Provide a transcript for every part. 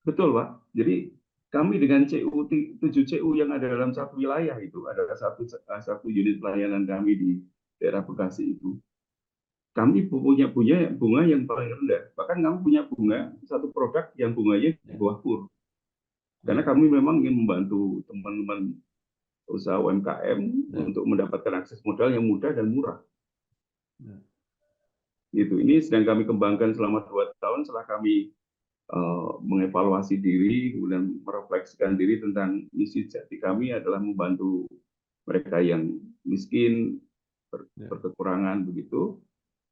Betul, Pak. Jadi kami dengan 7 CU yang ada dalam satu wilayah itu adalah satu unit pelayanan kami di daerah Bekasi itu. Kami punya bunga yang paling rendah. Bahkan kami punya bunga satu produk yang bunganya di bawah KUR. Karena kami memang ingin membantu teman-teman usaha UMKM untuk mendapatkan akses modal yang mudah dan murah. Gitu. Ini sedang kami kembangkan selama 2 tahun setelah kami mengevaluasi diri, kemudian merefleksikan diri tentang misi jati kami adalah membantu mereka yang miskin, berkekurangan begitu.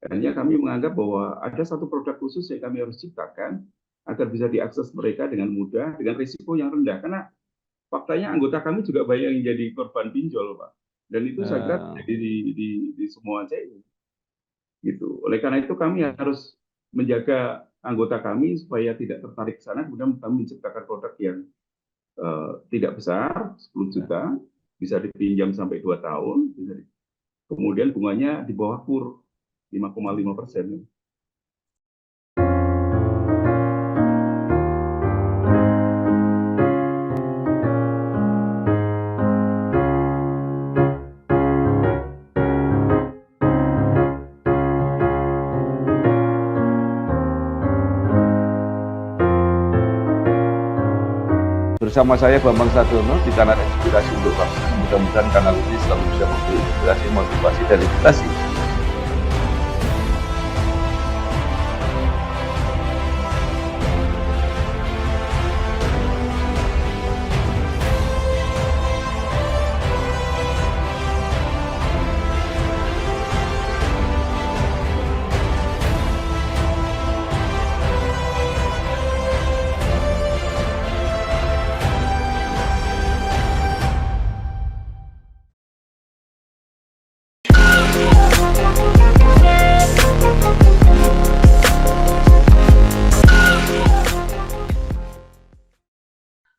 Akhirnya kami menganggap bahwa ada satu produk khusus yang kami harus ciptakan agar bisa diakses mereka dengan mudah, dengan risiko yang rendah. Karena faktanya anggota kami juga banyak yang jadi korban pinjol, Pak. Dan itu saya kira terjadi di semua CU. Gitu. Oleh karena itu kami harus menjaga anggota kami supaya tidak tertarik ke sana, kemudian kami menciptakan produk yang tidak besar, 10 juta, bisa dipinjam sampai 2 tahun, kemudian bunganya di bawah KUR 5,5%. Bersama saya Bambang Sadiono di kanal Inspirasi untuk Bangsa. Mudah-mudahan kanal ini selalu bisa memberi inspirasi, motivasi, dan edukasi.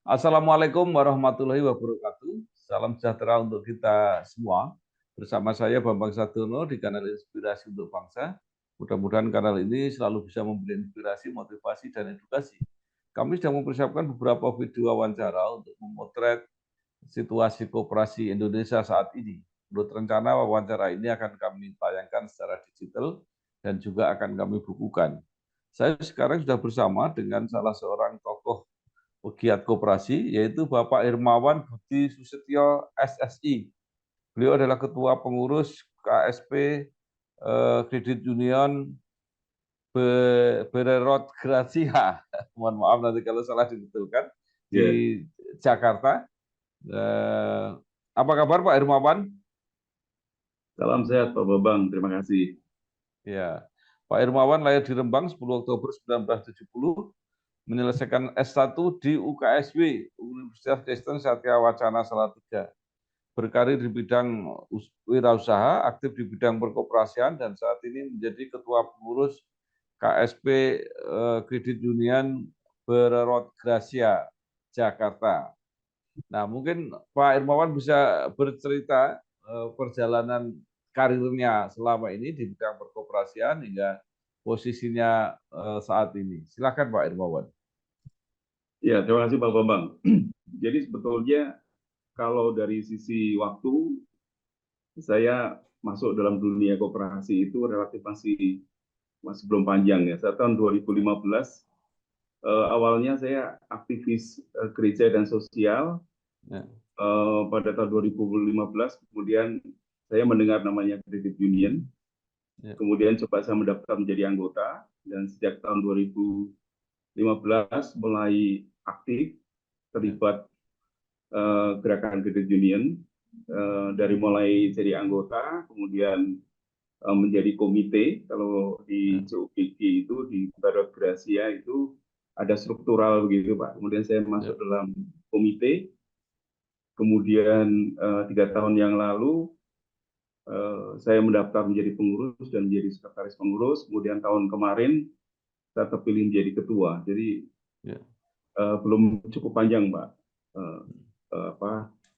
Assalamualaikum warahmatullahi wabarakatuh. Salam sejahtera untuk kita semua. Bersama saya Bambang Sadiono di kanal Inspirasi untuk Bangsa. Mudah-mudahan kanal ini selalu bisa memberi inspirasi, motivasi, dan edukasi. Kami sedang mempersiapkan beberapa video wawancara untuk memotret situasi koperasi Indonesia saat ini. Menurut rencana, wawancara ini akan kami tayangkan secara digital dan juga akan kami bukukan. Saya sekarang sudah bersama dengan salah seorang tokoh pegiat koperasi, yaitu Bapak Hermawan Budi Susetyo SSI. Beliau adalah Ketua Pengurus KSP Kredit Union Bererot Gracia. Mohon maaf nanti kalau salah dibetulkan, di Jakarta. Apa kabar Pak Hermawan? Salam sehat Pak Bambang, terima kasih. Ya, Pak Hermawan lahir di Rembang 10 Oktober 1970. Menyelesaikan S1 di UKSW, Universitas Kristen Satya Wacana Salatiga. Berkarir di bidang wirausaha, aktif di bidang perkoperasian, dan saat ini menjadi Ketua Pengurus KSP Kredit Union Bererot Gracia, Jakarta. Nah, mungkin Pak Hermawan bisa bercerita perjalanan karirnya selama ini di bidang perkoperasian hingga posisinya saat ini. Silakan Pak Hermawan. Ya, terima kasih Pak Bambang. Jadi sebetulnya kalau dari sisi waktu, saya masuk dalam dunia koperasi itu relatif masih belum panjang ya. Saya tahun 2015, awalnya saya aktivis gereja dan sosial. Pada tahun 2015, kemudian saya mendengar namanya Kredit Union. Kemudian coba saya mendaftar menjadi anggota, dan sejak tahun 2015 mulai aktif terlibat gerakan Kredit Union, dari mulai jadi anggota, kemudian menjadi komite. Kalau di CUBG itu, di Bererot Gracia itu ada struktural begitu Pak. Kemudian saya masuk dalam komite. Kemudian 3 tahun yang lalu saya mendaftar menjadi pengurus dan menjadi sekretaris pengurus. Kemudian tahun kemarin saya terpilih menjadi ketua. Jadi belum cukup panjang, Pak,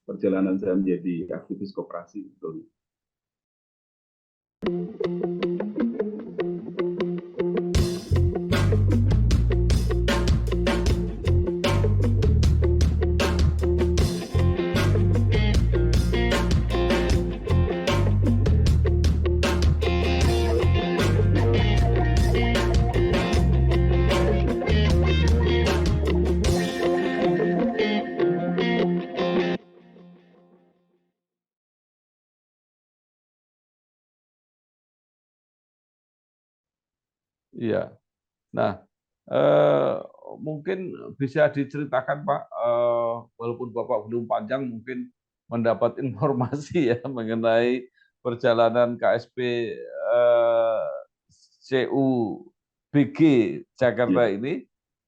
perjalanan saya menjadi aktivis koperasi. Iya. Nah, eh, mungkin bisa diceritakan Pak, walaupun Bapak belum panjang, mungkin mendapat informasi ya mengenai perjalanan KSP eh, CUBG Ya, Jakarta ini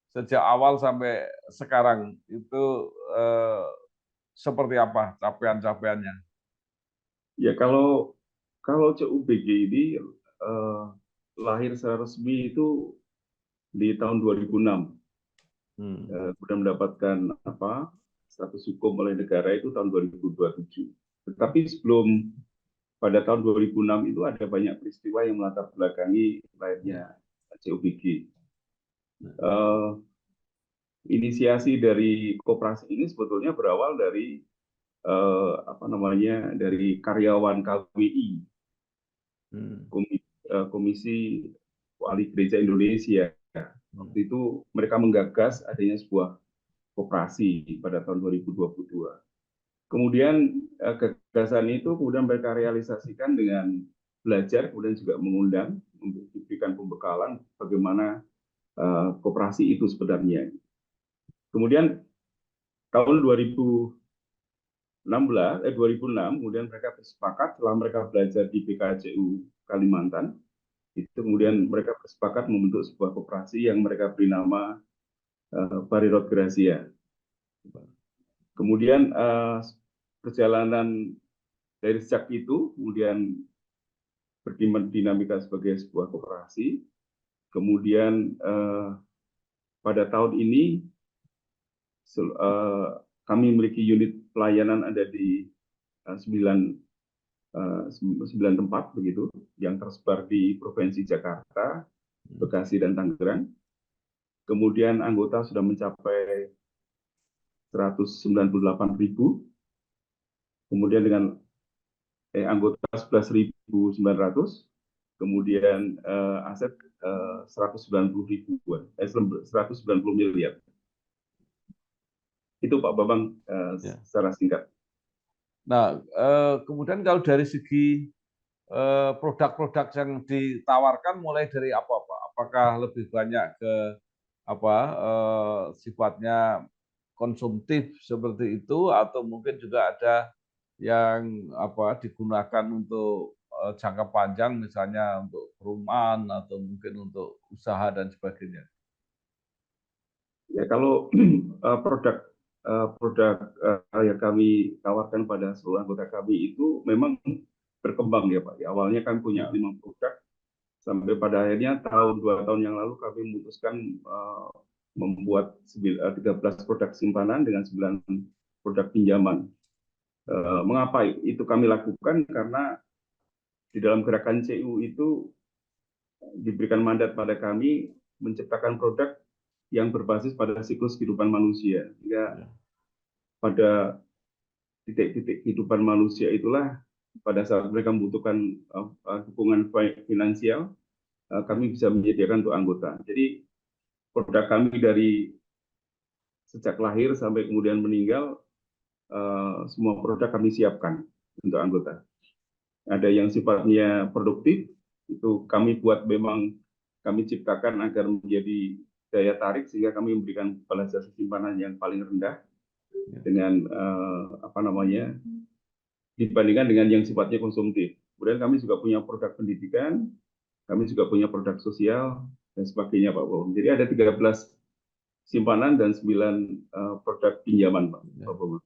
sejak awal sampai sekarang itu eh, seperti apa capaian-capaiannya? ya kalau CUBG ini eh, lahir secara resmi itu di tahun 2006. Hmm. Kemudian mendapatkan apa status hukum oleh negara itu tahun 2027. Tetapi sebelum pada tahun 2006 itu ada banyak peristiwa yang melatar belakangi Ya. lahirnya CUBG. Inisiasi dari koperasi ini sebetulnya berawal dari apa namanya dari karyawan KWI, Hmm. Komisi Wali Gereja Indonesia. Hmm. Waktu itu mereka menggagas adanya sebuah koperasi pada tahun 2022. Kemudian gagasan itu kemudian mereka realisasikan dengan belajar, kemudian juga mengundang, memberikan pembekalan bagaimana koperasi itu sebenarnya. Kemudian tahun 2006, kemudian mereka bersepakat setelah mereka belajar di BKCU Kalimantan, itu kemudian mereka bersepakat membentuk sebuah koperasi yang mereka beri nama Barirot Gracia. Kemudian perjalanan dari sejak itu kemudian berdinamika sebagai sebuah koperasi. Kemudian pada tahun ini kami memiliki unit pelayanan ada di 9 tempat begitu yang tersebar di Provinsi Jakarta, Bekasi dan Tangerang. Kemudian anggota sudah mencapai 198.000. Kemudian dengan anggota 11.900. Kemudian aset 190 ribuan, 190 miliar. Itu Pak Bambang Ya. secara singkat. Nah, kemudian kalau dari segi produk-produk yang ditawarkan mulai dari apa Pak? Apakah lebih banyak ke apa sifatnya konsumtif seperti itu atau mungkin juga ada yang apa digunakan untuk jangka panjang misalnya untuk perumahan atau mungkin untuk usaha dan sebagainya. Ya kalau produk produk yang kami tawarkan pada seluruh anggota kami itu memang berkembang ya Pak. Ya, awalnya kami punya 5 produk sampai pada akhirnya tahun 2 tahun yang lalu kami memutuskan membuat 13 produk simpanan dengan 9 produk pinjaman. Mengapa itu kami lakukan? Karena di dalam gerakan CU itu diberikan mandat pada kami menciptakan produk yang berbasis pada siklus kehidupan manusia. Sehingga Ya. pada titik-titik kehidupan manusia itulah pada saat mereka membutuhkan dukungan finansial, kami bisa menyediakan untuk anggota. Jadi produk kami dari sejak lahir sampai kemudian meninggal, semua produk kami siapkan untuk anggota. Ada yang sifatnya produktif, itu kami buat memang kami ciptakan agar menjadi daya tarik sehingga kami memberikan balas jasa simpanan yang paling rendah dengan apa namanya dibandingkan dengan yang sifatnya konsumtif. Kemudian kami juga punya produk pendidikan, kami juga punya produk sosial dan sebagainya Pak Bowo. Jadi ada 13 simpanan dan 9 produk pinjaman Pak Bowo.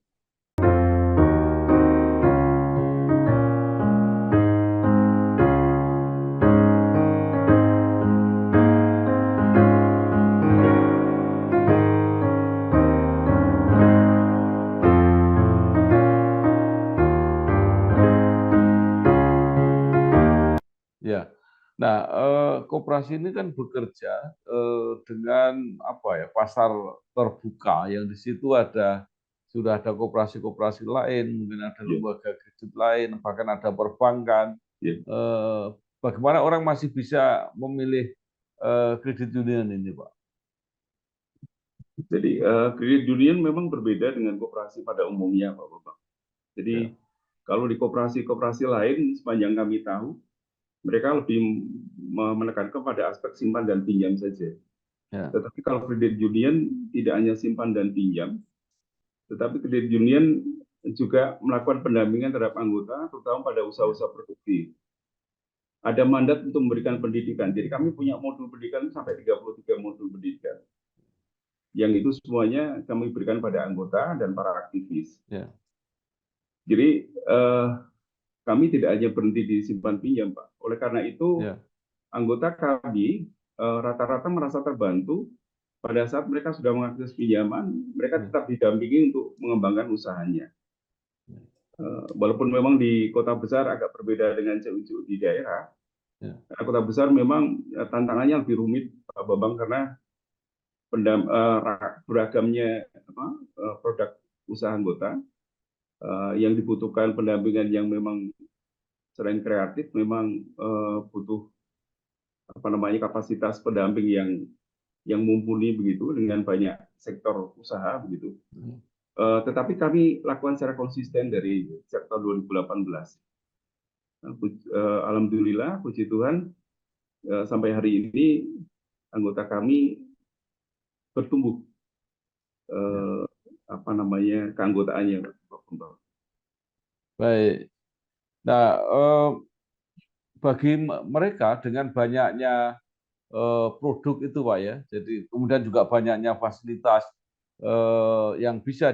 Ya. Nah, koperasi ini kan bekerja dengan apa ya pasar terbuka yang di situ sudah ada koperasi-koperasi lain, mungkin ada Ya, lembaga kredit lain, bahkan ada perbankan. ya. Eh, Bagaimana orang masih bisa memilih kredit union ini, Pak? Jadi kredit union memang berbeda dengan koperasi pada umumnya Pak Bapak. Ya. Jadi kalau di koperasi-koperasi lain sepanjang kami tahu mereka lebih menekankan pada aspek simpan dan pinjam saja. Ya. Tetapi kalau kredit union tidak hanya simpan dan pinjam, tetapi kredit union juga melakukan pendampingan terhadap anggota, terutama pada usaha-usaha produktif. Ada mandat untuk memberikan pendidikan. Jadi kami punya modul pendidikan sampai 33 modul pendidikan. Yang itu semuanya kami berikan pada anggota dan para aktivis. Ya. Jadi kami tidak hanya berhenti di simpan pinjam, Pak. Oleh karena itu, Ya. anggota kami rata-rata merasa terbantu pada saat mereka sudah mengakses pinjaman, mereka tetap didampingi untuk mengembangkan usahanya. Walaupun memang di kota besar agak berbeda dengan CU di daerah, kota besar memang tantangannya lebih rumit, Pak Bambang, karena beragamnya produk usaha anggota yang dibutuhkan pendampingan yang memang selain kreatif, memang butuh kapasitas pendamping yang mumpuni begitu dengan banyak sektor usaha begitu. Tetapi kami lakukan secara konsisten dari sejak tahun 2018. Alhamdulillah, puji Tuhan, sampai hari ini anggota kami bertumbuh keanggotaannya. Baik. Nah, bagi mereka dengan banyaknya produk itu, Pak ya, jadi kemudian juga banyaknya fasilitas yang bisa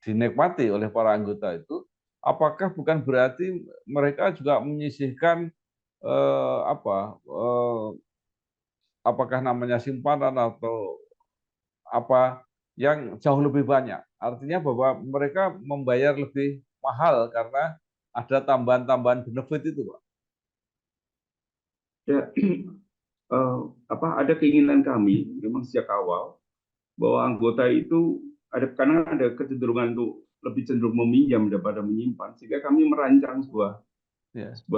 dinikmati oleh para anggota itu, apakah bukan berarti mereka juga menyisihkan apakah namanya simpanan atau apa yang jauh lebih banyak. Artinya bahwa mereka membayar lebih mahal karena ada tambahan-tambahan benefit itu, Pak. Ya, ada keinginan kami memang sejak awal bahwa anggota itu karena ada kecenderungan untuk lebih cenderung meminjam daripada menyimpan, sehingga kami merancang sebuah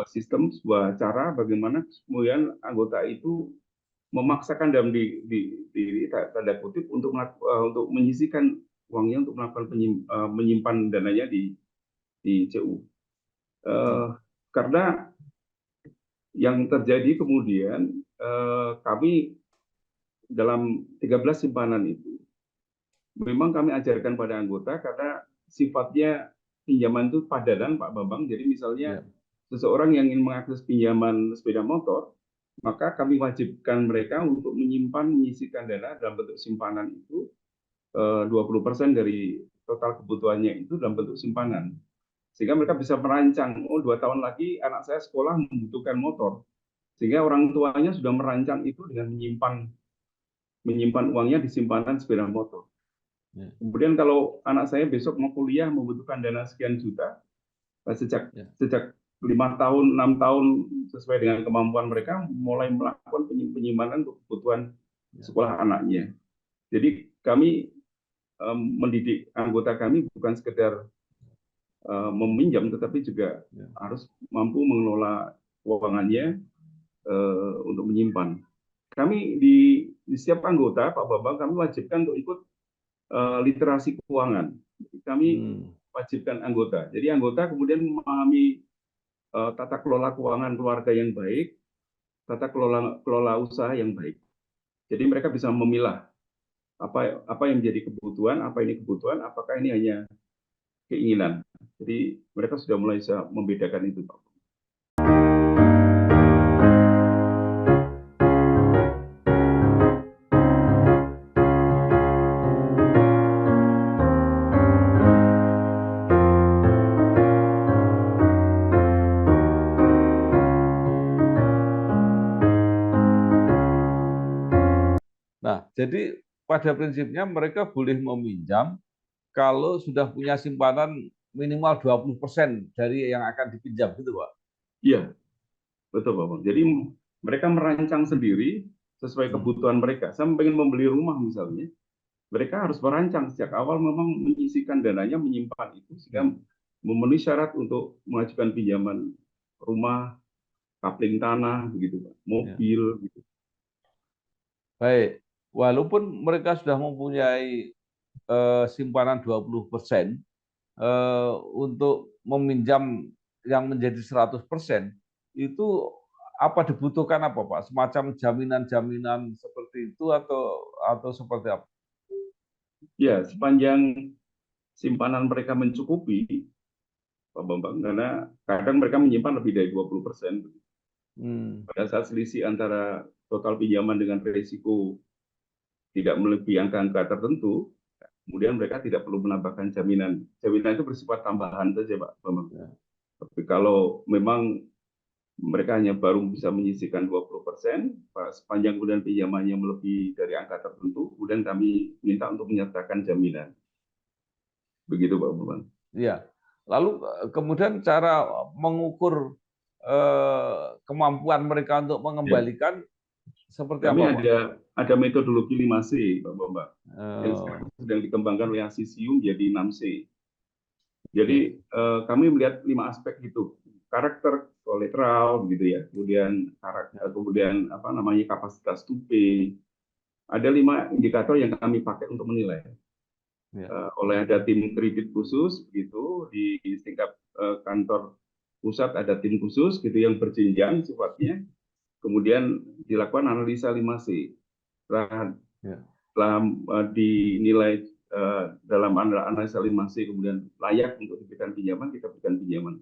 sistem, sebuah cara bagaimana kemudian anggota itu memaksakan dalam diri tanda kutip untuk menyisihkan uangnya untuk melakukan menyimpan dananya di CU. Karena yang terjadi kemudian kami dalam 13 simpanan itu memang kami ajarkan pada anggota karena sifatnya pinjaman itu padanan, Pak Bambang. Jadi misalnya seseorang yang ingin mengakses pinjaman sepeda motor, maka kami wajibkan mereka untuk menyisihkan dana dalam bentuk simpanan itu 20% dari total kebutuhannya itu dalam bentuk simpanan. Sehingga mereka bisa merancang, 2 tahun lagi anak saya sekolah membutuhkan motor. Sehingga orang tuanya sudah merancang itu dengan menyimpan uangnya di simpanan sepeda motor. Kemudian kalau anak saya besok mau kuliah membutuhkan dana sekian juta, sejak 5 tahun, 6 tahun sesuai dengan kemampuan mereka mulai melakukan penyimpanan untuk kebutuhan sekolah anaknya. Jadi kami mendidik anggota kami bukan sekedar meminjam, tetapi juga harus mampu mengelola keuangannya untuk menyimpan. Kami di setiap anggota, Pak Bambang, kami wajibkan untuk ikut literasi keuangan. Kami wajibkan anggota. Jadi anggota kemudian memahami tata kelola keuangan keluarga yang baik, tata kelola usaha yang baik. Jadi mereka bisa memilah apa yang menjadi kebutuhan, apa ini kebutuhan, apakah ini hanya keinginan. Jadi mereka sudah mulai bisa membedakan itu, Pak. Nah, jadi pada prinsipnya mereka boleh meminjam kalau sudah punya simpanan minimal 20% dari yang akan dipinjam, gitu, Pak? Iya, betul, Pak Bang. Jadi mereka merancang sendiri sesuai kebutuhan mereka. Saya ingin membeli rumah misalnya, mereka harus merancang sejak awal memang menyisihkan dananya, menyimpan itu sehingga memenuhi syarat untuk mengajukan pinjaman rumah, kapling tanah, begitu, Pak, mobil, gitu. Baik, walaupun mereka sudah mempunyai simpanan 20% untuk meminjam yang menjadi 100% itu apa dibutuhkan apa Pak? Semacam jaminan-jaminan seperti itu atau seperti apa? Ya, sepanjang simpanan mereka mencukupi, Pak Bambang, karena kadang mereka menyimpan lebih dari 20%. Hmm, Pada saat selisih antara total pinjaman dengan risiko tidak melebihi angka-angka tertentu, kemudian mereka tidak perlu menambahkan jaminan. Jaminan itu bersifat tambahan saja, Pak Bambang. ya. Tapi kalau memang mereka hanya baru bisa menyisihkan 20%, sepanjang kemudian pinjamannya melebihi dari angka tertentu, kemudian kami minta untuk menyertakan jaminan. Begitu, Pak Bambang. Iya. Lalu kemudian cara mengukur kemampuan mereka untuk Ya, mengembalikan seperti kami apa, Pak? ada metodologi 5C, Pak Bambang, yang Eh, sekarang sedang dikembangkan oleh Asisium jadi 6C. oke. Jadi kami melihat 5 aspek itu, karakter, kolateral, gitu ya, kemudian kemudian apa namanya kapasitas to pay. Ada 5 indikator yang kami pakai untuk menilai. Ya. Oleh ada tim kredit khusus, gitu di tingkat kantor pusat ada tim khusus, gitu yang berjenjang sifatnya. Kemudian dilakukan analisa 5C. Setelah Ya. dinilai dalam analisa 5C kemudian layak untuk diberikan pinjaman, kita berikan pinjaman.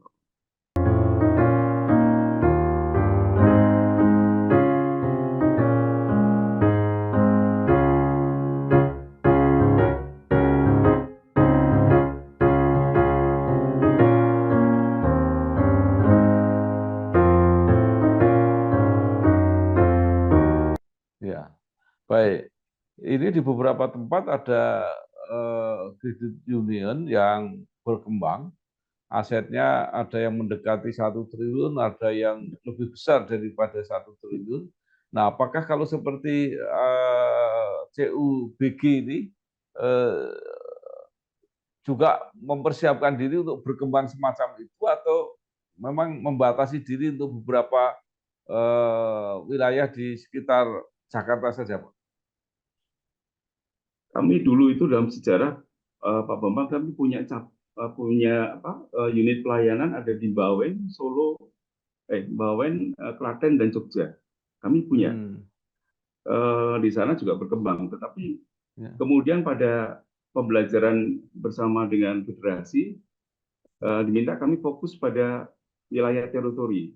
Ya. Baik. Ini di beberapa tempat ada kredit union yang berkembang, asetnya ada yang mendekati 1 triliun, ada yang lebih besar daripada 1 triliun. Nah, apakah kalau seperti CUBG ini eh, juga mempersiapkan diri untuk berkembang semacam itu atau memang membatasi diri untuk beberapa wilayah di sekitar Jakarta saja, Pak? Kami dulu itu dalam sejarah Pak Bambang, kami punya unit pelayanan ada di Bawen, Solo, Bawen, Klaten dan Jogja. Kami punya Hmm, di sana juga berkembang, tetapi ya, kemudian pada pembelajaran bersama dengan federasi diminta kami fokus pada wilayah teritori.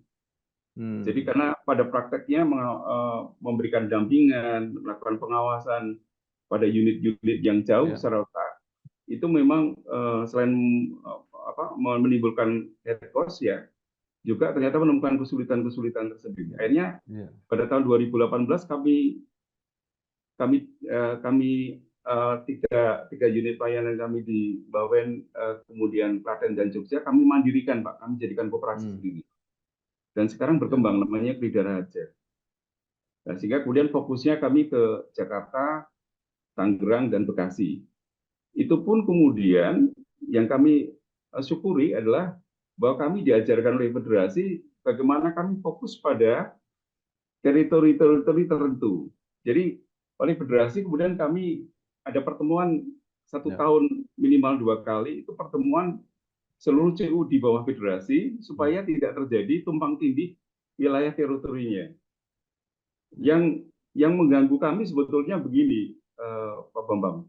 Jadi hmm, karena pada prakteknya memberikan dampingan, melakukan pengawasan pada unit-unit yang jauh ya, secara otak, itu memang selain menimbulkan head cost ya, juga ternyata menemukan kesulitan-kesulitan tersendiri. Akhirnya ya, pada tahun 2018 kami tiga unit pelayanan kami di Bawen, kemudian Klaten dan Jogja kami mandirikan, Pak. Kami jadikan koperasi hmm, sendiri. Dan sekarang ya, berkembang namanya Krida Raja. Nah, sehingga kemudian fokusnya kami ke Jakarta, Tangerang, dan Bekasi. Itu pun kemudian yang kami syukuri adalah bahwa kami diajarkan oleh federasi bagaimana kami fokus pada teritori-teritori tertentu. Jadi oleh federasi kemudian kami ada pertemuan satu ya, tahun minimal 2 kali, itu pertemuan seluruh CU di bawah federasi hmm, supaya tidak terjadi tumpang tindih wilayah teritorinya. ya, Yang mengganggu kami sebetulnya begini, Pak Bambang.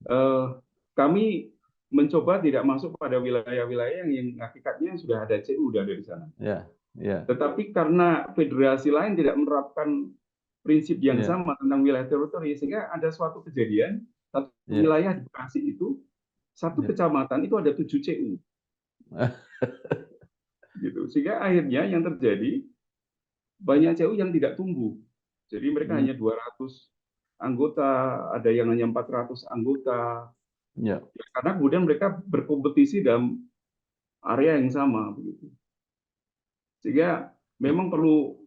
Eh, Kami mencoba tidak masuk pada wilayah-wilayah yang hakikatnya sudah ada CU dari sana. ya, ya, Tetapi karena federasi lain tidak menerapkan prinsip yang ya, sama tentang wilayah teritori, sehingga ada suatu kejadian, satu ya, wilayah di Bekasi itu, satu ya. kecamatan itu ada 7 CU. Gitu. Sehingga akhirnya yang terjadi, banyak CU yang tidak tumbuh. Jadi mereka Hmm, hanya 200 anggota, ada yang hanya 400 anggota, ya, karena kemudian mereka berkompetisi dalam area yang sama. Begitu. Sehingga memang perlu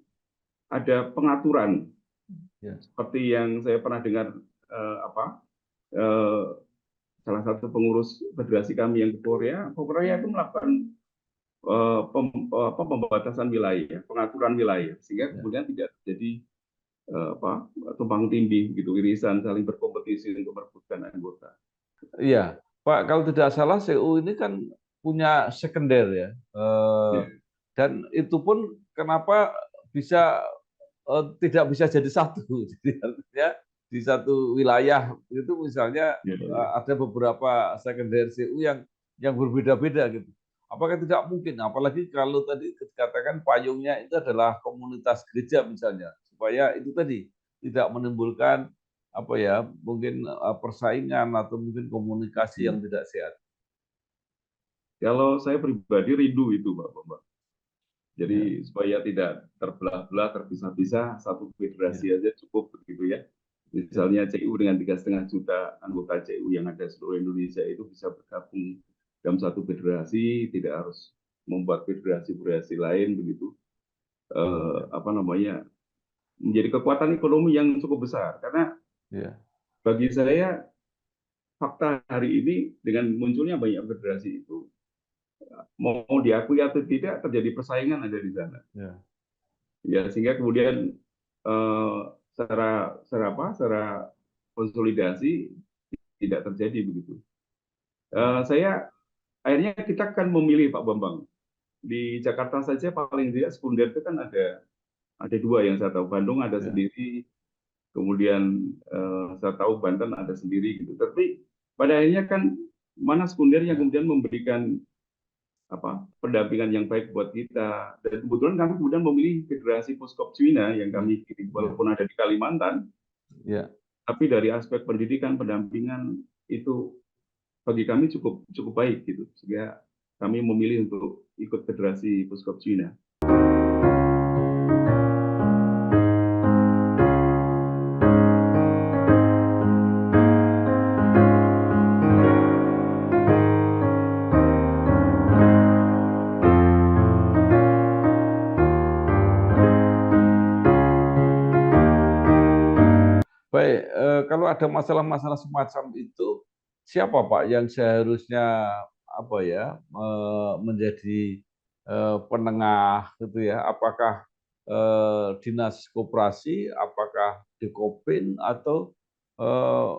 ada pengaturan ya, seperti yang saya pernah dengar eh, salah satu pengurus federasi kami yang ke Korea itu melakukan pembatasan wilayah, pengaturan wilayah, sehingga ya. kemudian tidak terjadi tumpang tindih, gitu, irisan saling berkompetisi untuk merebutkan anggota. Iya, Pak, kalau tidak salah CU ini kan punya sekunder ya. Ya, Dan itu pun kenapa bisa tidak bisa jadi satu. Jadi artinya di satu wilayah itu misalnya ya, ya. ada beberapa sekunder CU yang berbeda-beda gitu. Apakah tidak mungkin? Apalagi kalau tadi dikatakan payungnya itu adalah komunitas gereja misalnya, supaya itu tadi tidak menimbulkan apa ya, mungkin persaingan atau mungkin komunikasi Hmm. yang tidak sehat. Kalau saya pribadi rindu itu, Pak Bambang. Ya, Jadi supaya tidak terbelah-belah, terpisah-pisah, satu ya, federasi aja cukup begitu ya. ya, Misalnya CU dengan 3,5 juta anggota CU yang ada seluruh Indonesia itu bisa bergabung dalam satu federasi, tidak harus membuat federasi-federasi lain begitu. ya, Apa namanya, menjadi kekuatan ekonomi yang cukup besar. Karena ya, bagi saya fakta hari ini dengan munculnya banyak federasi itu mau diakui atau tidak terjadi persaingan ada di sana. ya, Ya sehingga kemudian eh, secara konsolidasi tidak terjadi begitu. ya, Saya akhirnya kita kan memilih Pak Bambang di Jakarta saja paling tidak sekunder itu kan ada dua yang saya tahu, Bandung ada ya, sendiri, kemudian saya tahu Banten ada sendiri gitu. Tapi pada akhirnya kan mana sekunder yang ya, kemudian memberikan apa pendampingan yang baik buat kita, dan kebetulan kami kemudian memilih Federasi Puskop Cina yang ya, kami pilih ya, walaupun ada di Kalimantan, ya. tapi dari aspek pendidikan pendampingan itu bagi kami cukup cukup baik gitu, sehingga kami memilih untuk ikut Federasi Puskop Cina. Baik, kalau ada masalah-masalah semacam itu, siapa Pak yang seharusnya apa ya menjadi penengah gitu ya? Apakah dinas koperasi, apakah Dikopin atau eh,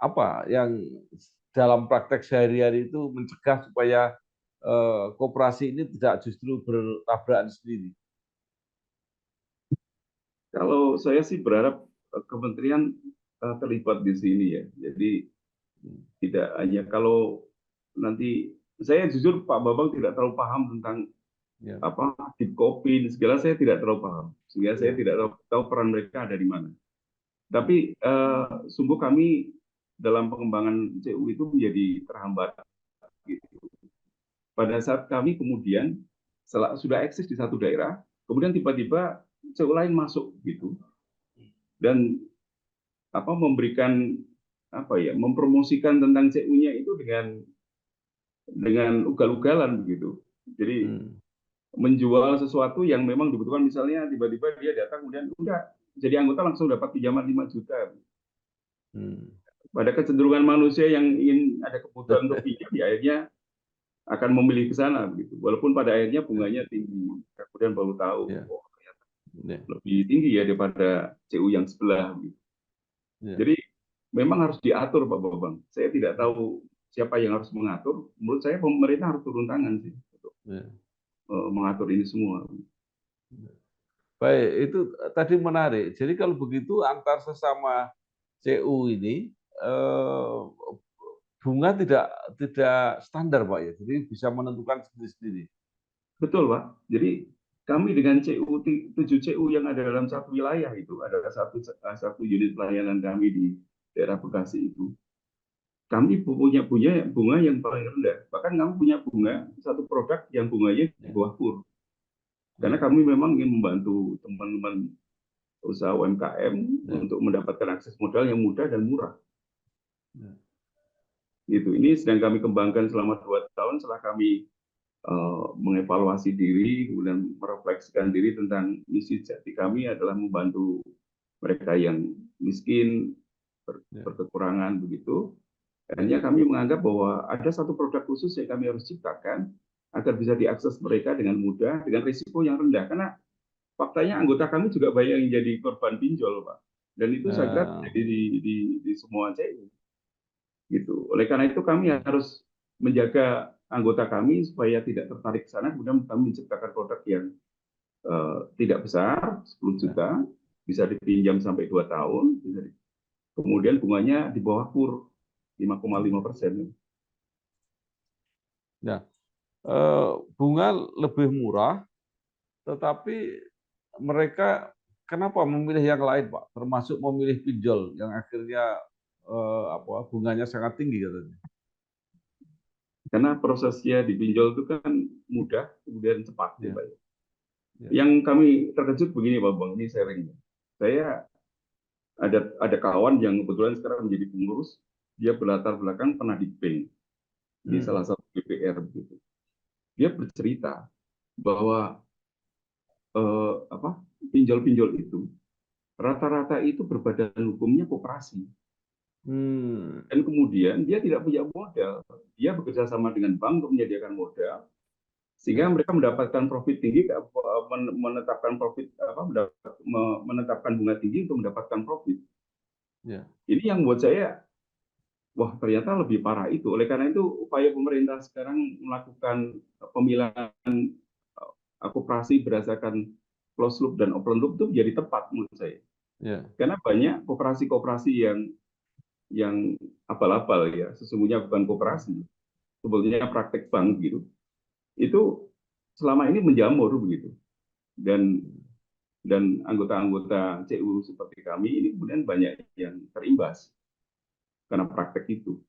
apa yang dalam praktek sehari-hari itu mencegah supaya koperasi ini tidak justru bertabrakan sendiri? Kalau saya sih berharap kementerian terlibat di sini ya. Jadi tidak hanya kalau nanti saya jujur Pak Bambang tidak terlalu paham tentang Ya, apa Dipkopin segala, saya tidak terlalu paham sehingga saya ya, tidak tahu peran mereka ada di mana. Tapi sungguh kami dalam pengembangan CU itu menjadi terhambat gitu. Pada saat kami kemudian sudah eksis di satu daerah, kemudian tiba-tiba CU lain masuk gitu dan apa memberikan apa ya mempromosikan tentang CU-nya itu dengan ugal-ugalan begitu. Jadi hmm, menjual sesuatu yang memang dibutuhkan, misalnya tiba-tiba dia datang kemudian udah jadi anggota langsung dapat pinjaman 5 juta. hmm. Pada kecenderungan manusia yang ingin ada kebutuhan untuk pinjam, ya akhirnya akan memilih ke sana begitu. Walaupun pada akhirnya Ya, bunganya tinggi. Kemudian baru tahu, ya, oh ternyata ya, lebih tinggi ya daripada CU yang sebelah. Gitu. ya. Jadi memang harus diatur Pak Bambang. Saya tidak tahu siapa yang harus mengatur. Menurut saya pemerintah harus turun tangan sih untuk Ya. mengatur ini semua. Baik, itu tadi menarik. Jadi kalau begitu antar sesama CU ini eh, bunga tidak standar Pak ya. Jadi bisa menentukan sendiri-sendiri. Betul Pak. Jadi kami dengan CU 7 CU yang ada dalam satu wilayah itu ada satu unit pelayanan kami di daerah Bekasi itu. Kami punya bunga yang paling rendah. Bahkan kami punya bunga satu produk yang bunganya di Ya, bawah KUR. Karena ya, kami memang ingin membantu teman-teman usaha UMKM ya, untuk mendapatkan akses modal yang mudah dan murah. ya, Gitu. Ini sedang kami kembangkan selama 2 tahun setelah kami mengevaluasi diri, kemudian merefleksikan diri tentang misi jati kami adalah membantu mereka yang miskin, ya, berkekurangan begitu. ya, Akhirnya kami menganggap bahwa ada satu produk khusus yang kami harus ciptakan agar bisa diakses mereka dengan mudah, dengan risiko yang rendah. Karena faktanya anggota kami juga banyak yang jadi korban pinjol, Pak. Dan itu saya kira eh, terjadi di semua CU. Gitu. Oleh karena itu kami ya, harus menjaga anggota kami supaya tidak tertarik ke sana, kemudian kami menciptakan produk yang tidak besar, 10 juta, bisa dipinjam sampai 2 tahun, kemudian bunganya di bawah KUR 5,5%. Nah, bunga lebih murah, tetapi mereka kenapa memilih yang lain, Pak? Termasuk memilih pinjol yang akhirnya bunganya sangat tinggi katanya. Karena prosesnya di pinjol itu kan mudah, kemudian cepat. Ya. Pak. Yang kami terkejut begini, Pak Bang, ini sharing. Saya ada kawan yang kebetulan sekarang menjadi pengurus, dia berlatar belakang pernah di bank, di salah satu BPR begitu. Dia bercerita bahwa pinjol-pinjol itu rata-rata itu berbadan hukumnya koperasi. Dan kemudian dia tidak punya modal. Dia bekerja sama dengan bank untuk menyediakan modal, sehingga mereka mendapatkan profit tinggi, menetapkan bunga tinggi untuk mendapatkan profit. Ini yang buat saya, wah ternyata lebih parah itu. Oleh karena itu, upaya pemerintah sekarang melakukan pemilahan koperasi berdasarkan closed loop dan open loop itu menjadi tepat menurut saya. Karena banyak koperasi-koperasi yang abal-abal ya, sesungguhnya bukan koperasi, sebetulnya praktek bank gitu, itu selama ini menjamur begitu, dan anggota-anggota CU seperti kami ini kemudian banyak yang terimbas karena praktek itu.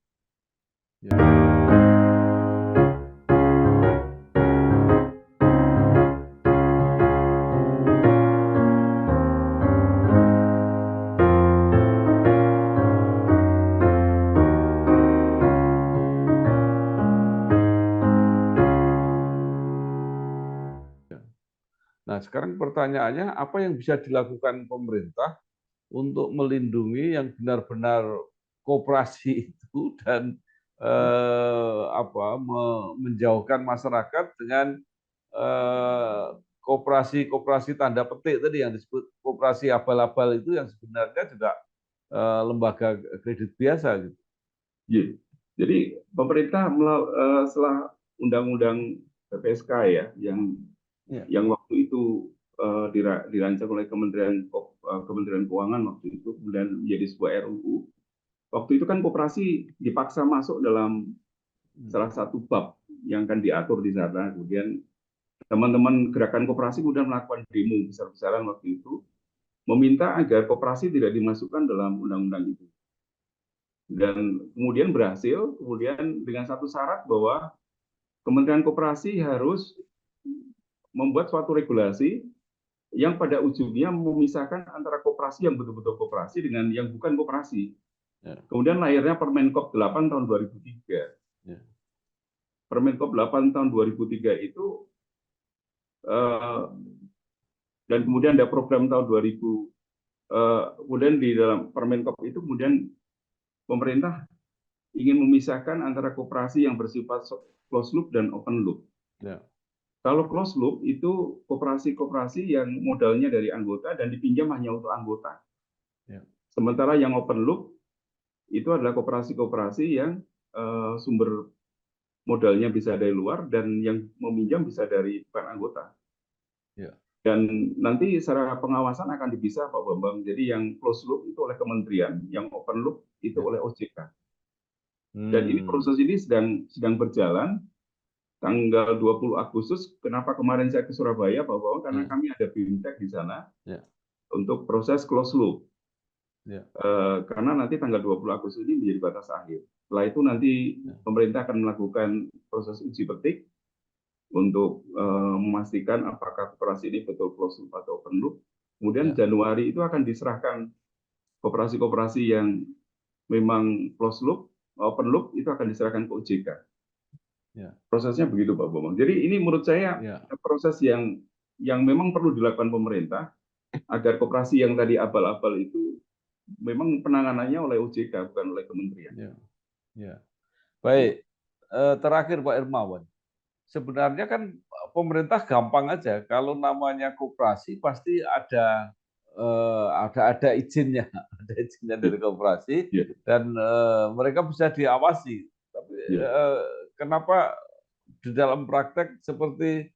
Nah, sekarang pertanyaannya, apa yang bisa dilakukan pemerintah untuk melindungi yang benar-benar koperasi itu dan menjauhkan masyarakat dengan koperasi-koperasi tanda petik tadi yang disebut koperasi abal-abal itu yang sebenarnya juga lembaga kredit biasa gitu. Jadi pemerintah setelah undang-undang PPSK ya yang waktu itu dirancang oleh Kementerian Keuangan waktu itu, kemudian menjadi sebuah RUU. Waktu itu kan koperasi dipaksa masuk dalam salah satu bab yang akan diatur di sana. Kemudian teman-teman gerakan koperasi kemudian melakukan demo besar-besaran waktu itu, meminta agar koperasi tidak dimasukkan dalam undang-undang itu. Dan kemudian berhasil, kemudian dengan satu syarat bahwa Kementerian Koperasi harus membuat suatu regulasi yang pada ujungnya memisahkan antara koperasi yang betul-betul koperasi dengan yang bukan koperasi. Kemudian lahirnya Permenkop 8 tahun 2003. Permenkop 8 tahun 2003 itu, dan kemudian ada program tahun 2000, kemudian di dalam Permenkop itu kemudian pemerintah ingin memisahkan antara koperasi yang bersifat closed loop dan open loop. Kalau closed loop itu koperasi-koperasi yang modalnya dari anggota dan dipinjam hanya untuk anggota. Sementara yang open loop itu adalah koperasi-koperasi yang sumber modalnya bisa dari luar dan yang meminjam bisa dari bukan anggota. Dan nanti secara pengawasan akan dipisah, Pak Bambang. Jadi yang closed loop itu oleh kementerian, yang open loop itu oleh OJK. Dan ini proses ini sedang berjalan. Tanggal 20 Agustus, kenapa kemarin saya ke Surabaya, Pak Bambang? Karena kami ada BIMTEK di sana untuk proses closed loop. Karena nanti tanggal 20 Agustus ini menjadi batas akhir. Setelah itu nanti pemerintah akan melakukan proses uji petik untuk memastikan apakah koperasi ini betul closed loop atau open loop. Kemudian Januari itu akan diserahkan koperasi-koperasi yang memang closed loop, open loop itu akan diserahkan ke OJK. Prosesnya begitu, Pak Bambang. Jadi ini menurut saya proses yang memang perlu dilakukan pemerintah agar koperasi yang tadi abal-abal itu memang penanganannya oleh OJK bukan oleh kementerian. Baik, terakhir Pak Irmawan. Sebenarnya kan pemerintah gampang aja, kalau namanya koperasi pasti ada izinnya, ada izinnya dari koperasi dan mereka bisa diawasi. Tapi kenapa di dalam praktek seperti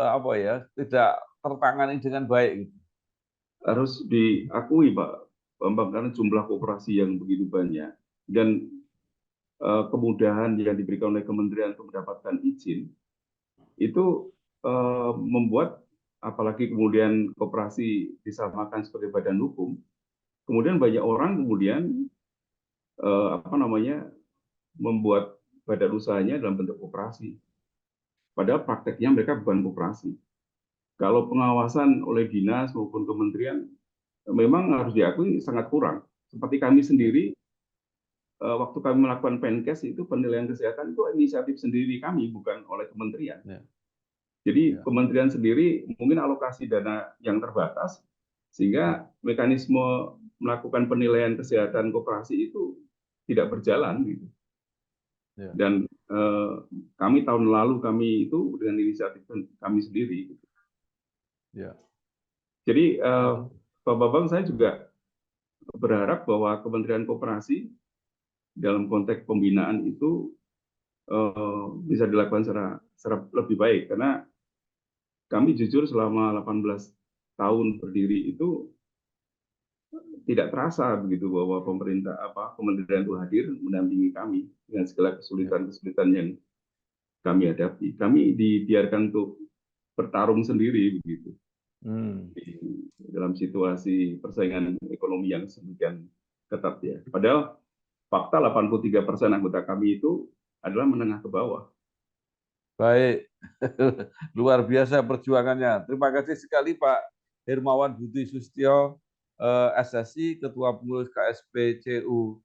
apa ya, tidak tertangani dengan baik gitu. Harus diakui Pak Bambang, karena jumlah koperasi yang begitu banyak dan kemudahan yang diberikan oleh kementerian untuk mendapatkan izin itu membuat, apalagi kemudian koperasi disamakan sebagai badan hukum, kemudian banyak orang kemudian membuat badan usahanya dalam bentuk koperasi. Padahal prakteknya mereka bukan koperasi. Kalau pengawasan oleh dinas maupun kementerian memang harus diakui sangat kurang. Seperti kami sendiri, waktu kami melakukan Penkes itu penilaian kesehatan itu inisiatif sendiri kami, bukan oleh kementerian. Ya. Jadi kementerian sendiri mungkin alokasi dana yang terbatas, sehingga mekanisme melakukan penilaian kesehatan koperasi itu tidak berjalan gitu. Ya. Dan kami tahun lalu kami itu dengan inisiatif kami sendiri. Gitu. Ya. Jadi Pak Bambang, saya juga berharap bahwa Kementerian Koperasi dalam konteks pembinaan itu bisa dilakukan secara lebih baik, karena kami jujur selama 18 tahun berdiri itu tidak terasa begitu bahwa kementerian itu hadir mendampingi kami dengan segala kesulitan-kesulitan yang kami hadapi. Kami dibiarkan untuk bertarung sendiri begitu. Dalam situasi persaingan ekonomi yang sedemikian ketat ya. Padahal fakta 83% anggota kami itu adalah menengah ke bawah. Baik, luar biasa perjuangannya. Terima kasih sekali Pak Hermawan Budi Sustio, SSI, Ketua Pengurus KSPCU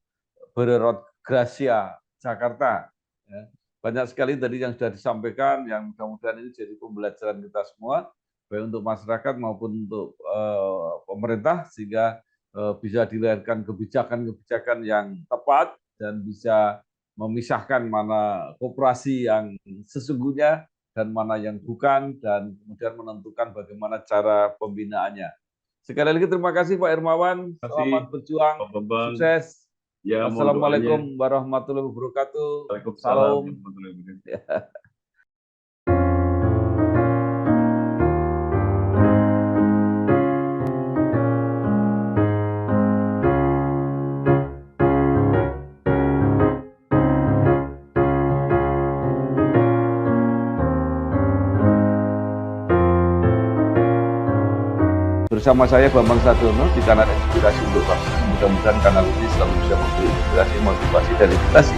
Bererot Gracia, Jakarta. Ya. Banyak sekali tadi yang sudah disampaikan, yang mudah-mudahan ini jadi pembelajaran kita semua, baik untuk masyarakat maupun untuk pemerintah, sehingga bisa dilahirkan kebijakan-kebijakan yang tepat dan bisa memisahkan mana koperasi yang sesungguhnya dan mana yang bukan, dan kemudian menentukan bagaimana cara pembinaannya. Sekali lagi terima kasih Pak Hermawan, selamat berjuang, sukses. Ya, Assalamualaikum warahmatullahi wabarakatuh. Waalaikumsalam. Salam. Bersama saya Bambang Sadiono di kanal Inspirasi untuk Bangsa. Mudah-mudahan kanal ini selalu bisa memberi inspirasi, motivasi, dan edukasi